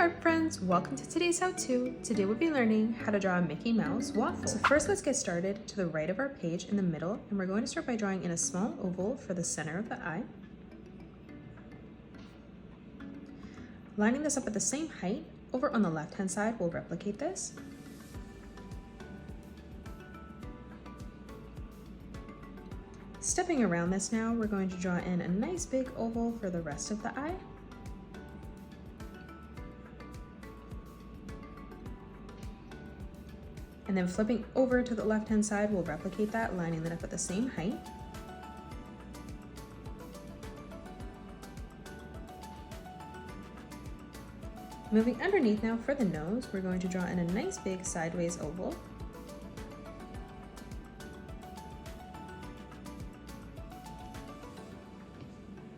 art friends, welcome to today's how-to. Today we'll be learning how to draw a Mickey Mouse waffle. So first let's get started to the right of our page in the middle, and we're going to start by drawing in a small oval for the center of the eye. Lining this up at the same height, over on the left hand side we'll replicate this. Stepping around this now, we're going to draw in a nice big oval for the rest of the eye. And then flipping over to the left-hand side, we'll replicate that, lining that up at the same height. Moving underneath now for the nose, we're going to draw in a nice big sideways oval.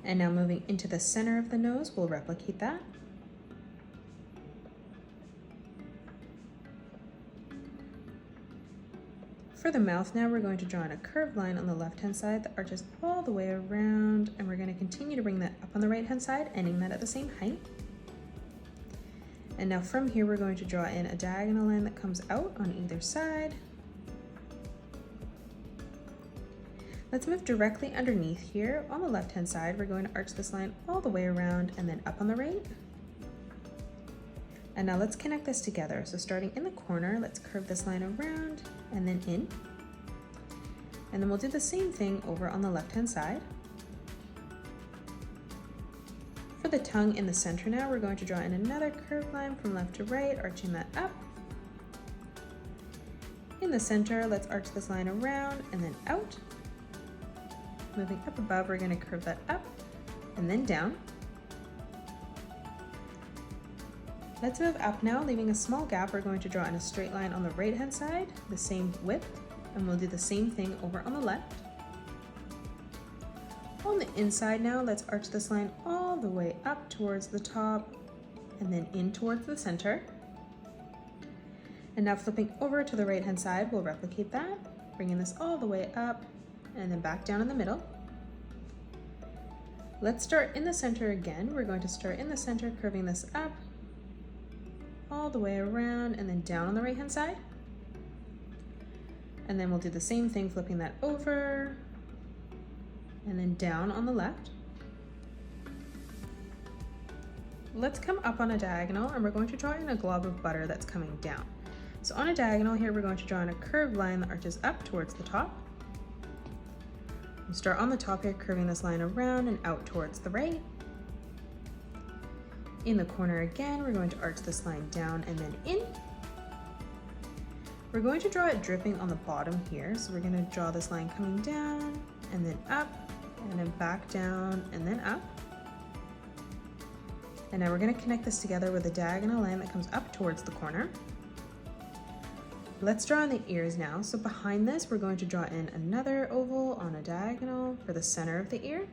And now moving into the center of the nose, we'll replicate that. For the mouth now, we're going to draw in a curved line on the left-hand side that arches all the way around, and we're going to continue to bring that up on the right-hand side, ending that at the same height. And now from here, we're going to draw in a diagonal line that comes out on either side. Let's move directly underneath here. On the left-hand side, we're going to arch this line all the way around and then up on the right. And now let's connect this together. So starting in the corner, let's curve this line around and then in. And then we'll do the same thing over on the left-hand side. For the tongue in the center now, we're going to draw in another curved line from left to right, arching that up. In the center, let's arch this line around and then out. Moving up above, we're going to curve that up and then down. Let's move up now, leaving a small gap. We're going to draw in a straight line on the right hand side, the same width, and we'll do the same thing over on the left. On the inside now, let's arch this line all the way up towards the top and then in towards the center. And now flipping over to the right hand side, we'll replicate that, bringing this all the way up and then back down in the middle. Let's start in the center again. We're going to start in the center, curving this up all the way around and then down on the right hand side. And then we'll do the same thing, flipping that over and then down on the left. Let's come up on a diagonal, and we're going to draw in a glob of butter that's coming down. So on a diagonal here, we're going to draw in a curved line that arches up towards the top. We'll start on the top here, curving this line around and out towards the right. In the corner again, we're going to arch this line down and then in. We're going to draw it dripping on the bottom here. So we're going to draw this line coming down and then up and then back down and then up. And now we're going to connect this together with a diagonal line that comes up towards the corner. Let's draw in the ears now. So behind this, we're going to draw in another oval on a diagonal for the center of the ear.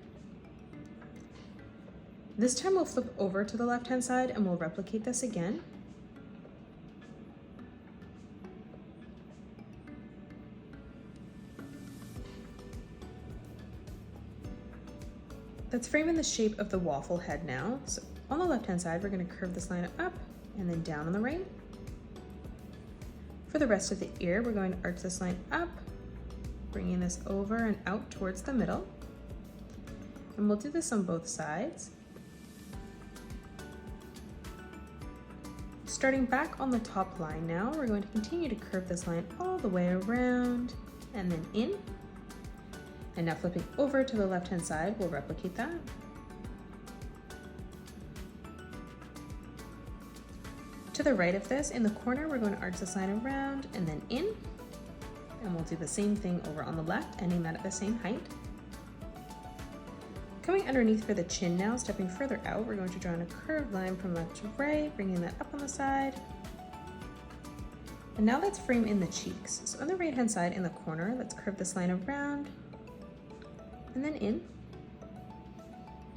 This time we'll flip over to the left-hand side and we'll replicate this again. Let's frame in the shape of the waffle head now. So on the left-hand side, we're going to curve this line up and then down on the right. For the rest of the ear, we're going to arch this line up, bringing this over and out towards the middle. And we'll do this on both sides. Starting back on the top line now, we're going to continue to curve this line all the way around and then in. And now flipping over to the left-hand side, we'll replicate that. To the right of this, in the corner, we're going to arch this line around and then in. And we'll do the same thing over on the left, ending that at the same height. Coming underneath for the chin now, stepping further out, we're going to draw in a curved line from left to right, bringing that up on the side. And now let's frame in the cheeks. So on the right-hand side in the corner, let's curve this line around and then in.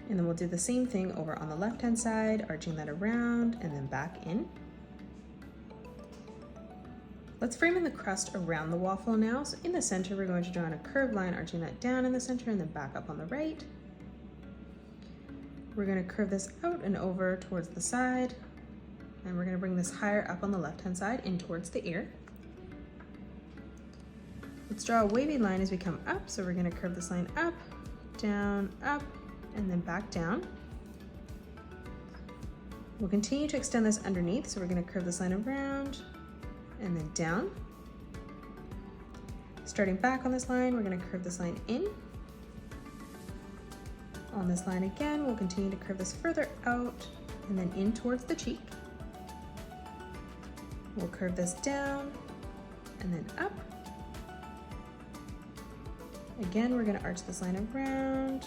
And then we'll do the same thing over on the left-hand side, arching that around and then back in. Let's frame in the crust around the waffle now. So in the center, we're going to draw in a curved line, arching that down in the center and then back up on the right. We're going to curve this out and over towards the side. And we're gonna bring this higher up on the left-hand side in towards the ear. Let's draw a wavy line as we come up. So we're gonna curve this line up, and then back down. We'll continue to extend this underneath. So we're gonna curve this line around and then down. Starting back on this line, we're gonna curve this line in. On this line again, we'll continue to curve this further out and then in towards the cheek. We'll curve this down and then up. Again, we're gonna arch this line around,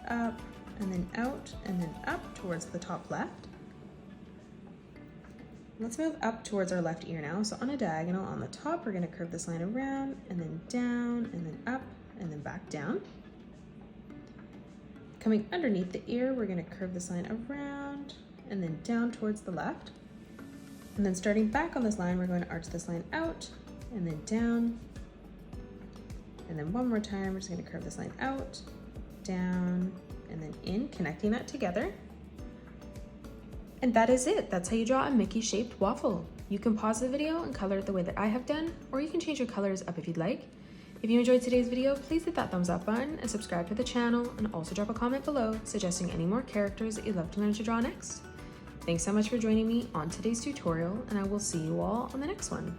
up, and then out, and then up towards the top left. Let's move up towards our left ear now. So on a diagonal on the top, we're gonna curve this line around, and then down, and then up, and then back down. Coming underneath the ear, we're gonna curve this line around, and then down towards the left. And then starting back on this line, we're going to arch this line out, and then down. And then one more time, we're just gonna curve this line out, down, and then in, connecting that together. And that is it. That's how you draw a Mickey-shaped waffle. You can pause the video and color it the way that I have done, or you can change your colors up if you'd like. If you enjoyed today's video, please hit that thumbs up button and subscribe to the channel, and also drop a comment below suggesting any more characters that you'd love to learn to draw next. Thanks so much for joining me on today's tutorial, and I will see you all on the next one.